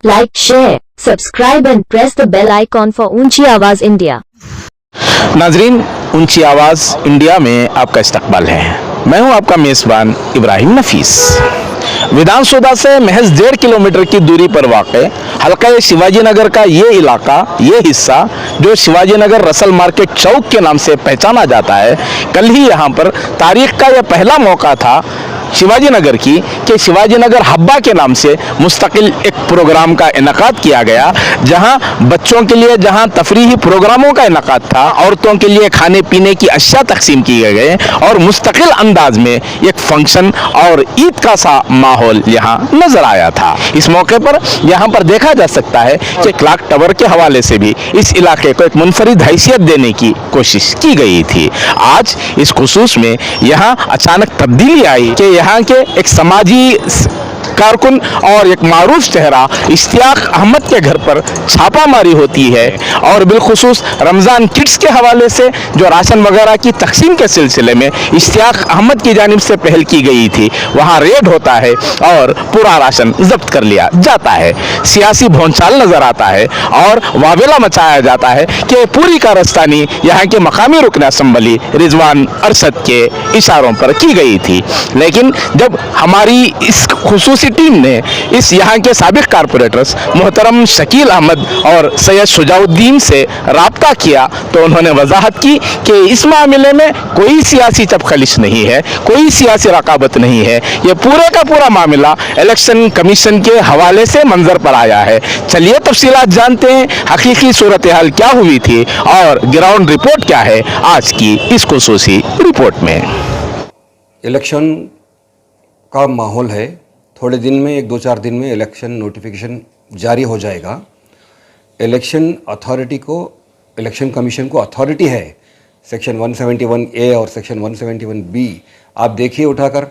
Like, share, subscribe and press the bell icon for ऊंची आवाज India. नाजरीन, ऊंची आवाज इंडिया में आपका इस्तकबाल है। मैं हूं आपका मेजबान इब्राहिम नफीस। विधानसौदा से महज 1.5 किलोमीटर की दूरी पर वाक़ हल्का शिवाजी नगर का ये इलाका, ये हिस्सा जो शिवाजी नगर रसल मार्केट चौक के नाम से पहचाना जाता है, कल ही यहाँ पर तारीख का यह पहला मौका था शिवाजी नगर की कि शिवाजी नगर हब्बा के नाम से मुस्तकिल एक प्रोग्राम का इनकाद किया गया, जहां बच्चों के लिए जहां तफरीही प्रोग्रामों का इनकाद था, औरतों के लिए खाने पीने की अशिया तकसीम किए गए और मुस्तकिल अंदाज में एक फंक्शन और ईद का सा माहौल यहाँ नजर आया था। इस मौके पर यहाँ पर देखा जा सकता है कि क्लॉक टावर के हवाले से भी इस इलाके को एक मुनफरिद हैसियत देने की कोशिश की गई थी। आज इस खुसूस में यहाँ अचानक तब्दीली आई कि यहाँ के एक समाजी कारकुन और एक मारूफ चेहरा इश्तियाक अहमद के घर पर छापामारी होती है और बिलखुसूस रमज़ान किट्स के हवाले से जो राशन वगैरह की तकसीम के सिलसिले में इश्तियाक अहमद की जानिब से पहल की गई थी, वहाँ रेड होता है और पूरा राशन जब्त कर लिया जाता है। सियासी भौंचाल नजर आता है और वावेला मचाया जाता है कि पूरी कारस्तानी यहाँ के मकामी रुकन असम्बली रिजवान अरशद के इशारों पर की गई थी। लेकिन जब हमारी इस खुसूसी टीम ने इस यहाँ के साबिक कारपोरेटर्स मोहतरम शकील अहमद और सैयद शुजाउद्दीन से राब्ता किया तो उन्होंने वजाहत की कि इस मामले में कोई सियासी चपखलिश नहीं है, कोई सियासी रकाबत नहीं है। ये पूरे का पूरा मामला इलेक्शन कमीशन के हवाले से मंजर पर आया है। चलिए तफसीलात जानते हैं, हकीकी सूरत हाल क्या हुई थी और ग्राउंड रिपोर्ट क्या है आज की इस खुसूसी रिपोर्ट में। इलेक्शन का माहौल है। थोड़े दिन में, 1-2-4 दिन में इलेक्शन नोटिफिकेशन जारी हो जाएगा। इलेक्शन अथॉरिटी को, इलेक्शन कमीशन को अथॉरिटी है सेक्शन 171A और सेक्शन 171B, आप देखिए उठाकर,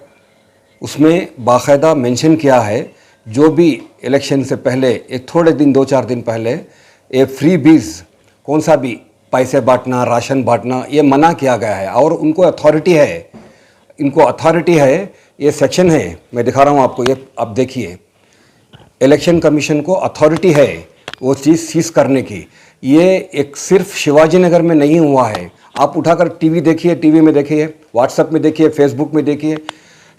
उसमें बाकायदा मेंशन किया है जो भी इलेक्शन से पहले एक थोड़े दिन 2-4 दिन पहले ये फ्री बीज कौन सा भी पैसे बांटना, राशन बांटना, ये मना किया गया है और उनको अथॉरिटी है, इनको अथॉरिटी है। ये सेक्शन है, मैं दिखा रहा हूँ आपको, ये आप देखिए, इलेक्शन कमीशन को अथॉरिटी है वो चीज़ सीज करने की। ये एक सिर्फ शिवाजी नगर में नहीं हुआ है, आप उठाकर टीवी देखिए, टीवी में देखिए, व्हाट्सएप में देखिए, फेसबुक में देखिए,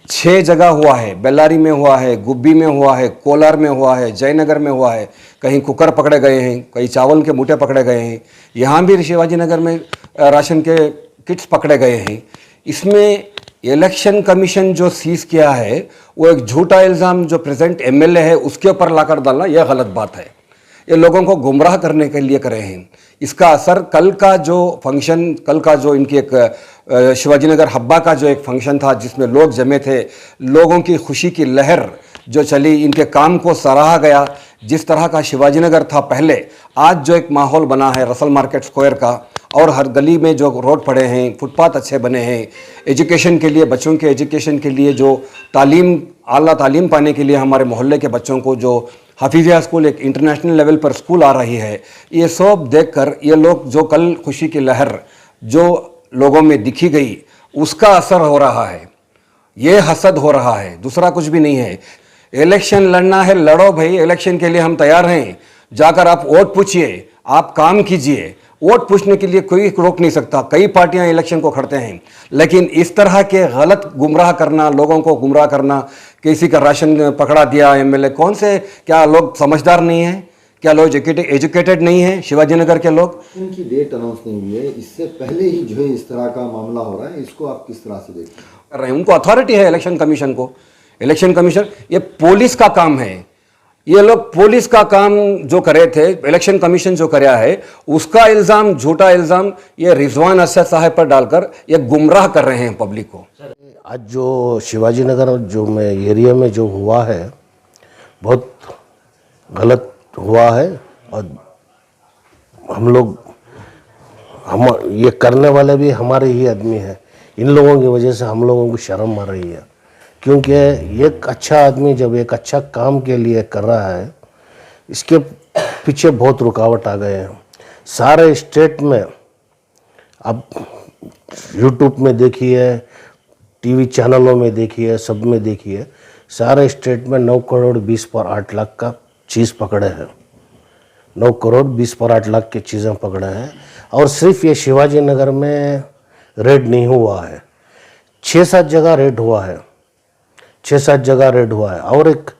6 जगह हुआ है। बेल्लारी में हुआ है, गुब्बी में हुआ है, कोलार में हुआ है, जयनगर में हुआ है, कहीं कुकर पकड़े गए हैं, कहीं चावल के मूठे पकड़े गए हैं, यहाँ भी शिवाजी नगर में राशन के किट्स पकड़े गए हैं। इसमें इलेक्शन कमीशन जो सीज किया है वो एक झूठा इल्ज़ाम जो प्रेजेंट एमएलए है उसके ऊपर लाकर डालना, यह गलत बात है। ये लोगों को गुमराह करने के लिए करे हैं। इसका असर कल का जो फंक्शन, कल का जो इनकी एक शिवाजी नगर हब्बा का जो एक फंक्शन था जिसमें लोग जमे थे, लोगों की खुशी की लहर जो चली, इनके काम को सराहा गया। जिस तरह का शिवाजी नगर था पहले, आज जो एक माहौल बना है रसल मार्केट स्क्वायर का, और हर गली में जो रोड पड़े हैं, फुटपाथ अच्छे बने हैं, एजुकेशन के लिए, बच्चों के एजुकेशन के लिए, जो तालीम, आला तालीम पाने के लिए हमारे मोहल्ले के बच्चों को जो हफीज़िया स्कूल एक इंटरनेशनल लेवल पर स्कूल आ रही है, ये सब देखकर ये लोग जो कल खुशी की लहर जो लोगों में दिखी गई, उसका असर हो रहा है। ये हसद हो रहा है, दूसरा कुछ भी नहीं है। इलेक्शन लड़ना है, लड़ो भाई, इलेक्शन के लिए हम तैयार हैं। जाकर आप वोट पूछिए, आप काम कीजिए। वोट पूछने के लिए कोई रोक नहीं सकता, कई पार्टियां इलेक्शन को खड़ते हैं, लेकिन इस तरह के गलत गुमराह करना, लोगों को गुमराह करना, किसी का राशन पकड़ा दिया एमएलए, कौन से, क्या लोग समझदार नहीं हैं? क्या लोग एजुकेटेड नहीं है शिवाजी नगर के लोग? इनकी डेट अनाउंस नहीं हुई है, इससे पहले ही जो है इस तरह का मामला हो रहा है, इसको आप किस तरह से देखते हैं? उनको अथॉरिटी है इलेक्शन कमीशन को। इलेक्शन कमीशन, ये पुलिस का काम है। ये लोग पुलिस का काम जो करे थे, इलेक्शन कमीशन जो कराया है, उसका इल्ज़ाम, झूठा इल्ज़ाम ये रिजवान अरशद साहब पर डालकर ये गुमराह कर रहे हैं पब्लिक को। आज जो शिवाजी नगर जो में एरिया में जो हुआ है बहुत गलत हुआ है और हम ये करने वाले भी हमारे ही आदमी हैं। इन लोगों की वजह से हम लोगों को शर्म आ रही है, क्योंकि एक अच्छा आदमी जब एक अच्छा काम के लिए कर रहा है, इसके पीछे बहुत रुकावट आ गए हैं। सारे स्टेट में आप यूट्यूब में देखिए, टीवी चैनलों में देखिए, सब में देखिए, सारे स्टेट में 9 करोड़ 20 पर 8 लाख का चीज़ पकड़े हैं, 9 करोड़ 20 लाख की चीज़ें पकड़े हैं। और सिर्फ ये शिवाजी नगर में रेड नहीं हुआ है, 6-7 जगह रेड हुआ है, 6-7 जगह रेड हुआ है। और एक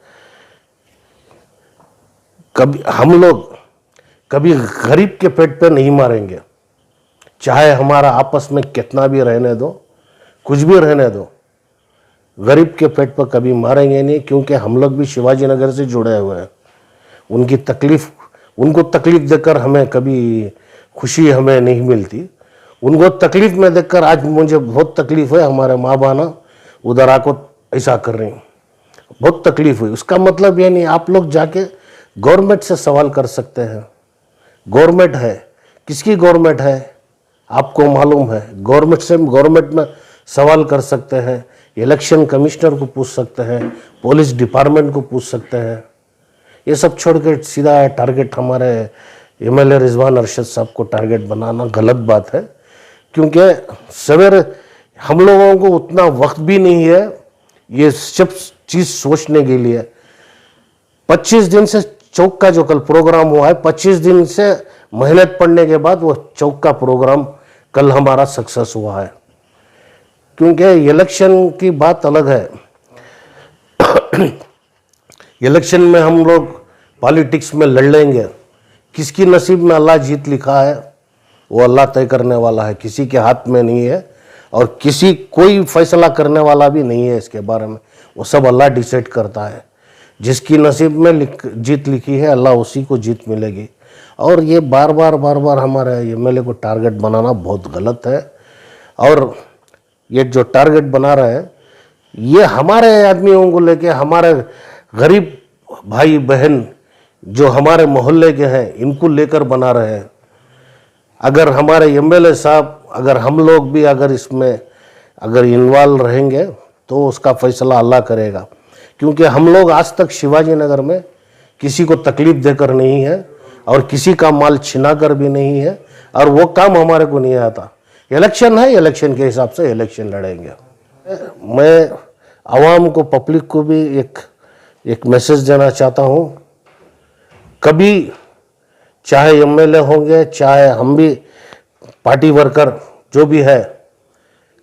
कभी हम लोग कभी गरीब के पेट पे नहीं मारेंगे, चाहे हमारा आपस में कितना भी रहने दो, कुछ भी रहने दो, गरीब के पेट पर कभी मारेंगे नहीं, क्योंकि हम लोग भी शिवाजी नगर से जुड़े हुए हैं। उनको तकलीफ देकर हमें कभी खुशी हमें नहीं मिलती, उनको तकलीफ में देखकर आज मुझे बहुत तकलीफ है। हमारे माँ बहना उधर आको ऐसा कर रही, बहुत तकलीफ हुई। उसका मतलब ये नहीं, आप लोग जाके गवर्नमेंट से सवाल कर सकते हैं। गवर्नमेंट है, किसकी गवर्नमेंट है आपको मालूम है। गवर्नमेंट में सवाल कर सकते हैं, इलेक्शन कमिश्नर को पूछ सकते हैं, पुलिस डिपार्टमेंट को पूछ सकते हैं। ये सब छोड़ के सीधा टारगेट हमारे एमएलए रिजवान अरशद साहब को टारगेट बनाना गलत बात है, क्योंकि सवेरे हम लोगों को उतना वक्त भी नहीं है ये सब चीज़ सोचने के लिए। 25 दिन से चौक का जो कल प्रोग्राम हुआ है, 25 दिन से मेहनत पड़ने के बाद वो चौक का प्रोग्राम कल हमारा सक्सेस हुआ है, क्योंकि इलेक्शन की बात अलग है। इलेक्शन में हम लोग पॉलिटिक्स में लड़ लेंगे, किसकी नसीब में अल्लाह जीत लिखा है वो अल्लाह तय करने वाला है, किसी के हाथ में नहीं है। और कोई फैसला करने वाला भी नहीं है इसके बारे में, वो सब अल्लाह डिसाइड करता है। जिसकी नसीब में जीत लिखी है अल्लाह उसी को जीत मिलेगी। और ये बार बार हमारे एमएलए को टारगेट बनाना बहुत गलत है। और ये जो टारगेट बना रहे हैं ये हमारे आदमियों को लेके, हमारे गरीब भाई बहन जो हमारे मोहल्ले के हैं इनको लेकर बना रहे हैं। अगर हमारे एमएलए साहब, अगर हम लोग भी अगर इसमें अगर इन्वॉल्व रहेंगे तो उसका फैसला अल्लाह करेगा, क्योंकि हम लोग आज तक शिवाजी नगर में किसी को तकलीफ देकर नहीं है और किसी का माल छिना कर भी नहीं है, और वो काम हमारे को नहीं आता। इलेक्शन है, इलेक्शन के हिसाब से इलेक्शन लड़ेंगे। मैं आवाम को, पब्लिक को भी एक मैसेज देना चाहता हूँ, कभी चाहे एमएलए होंगे, चाहे हम भी पार्टी वर्कर जो भी है,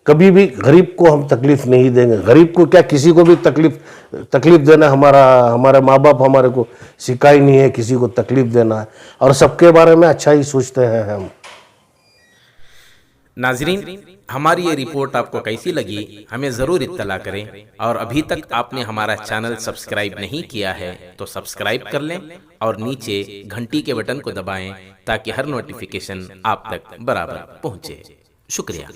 कभी भी गरीब को हम तकलीफ नहीं देंगे। गरीब को क्या, किसी को भी तकलीफ देना हमारे माँ बाप हमारे को सिखाई नहीं है किसी को तकलीफ देना है, और सबके बारे में अच्छा ही सोचते हैं हम। नाजरीन, हमारी ये रिपोर्ट आपको कैसी लगी हमें ज़रूर इत्तला करें, और अभी तक आपने हमारा चैनल सब्सक्राइब नहीं किया है तो सब्सक्राइब कर लें और नीचे घंटी के बटन को दबाएं ताकि हर नोटिफिकेशन आप तक बराबर पहुंचे। शुक्रिया।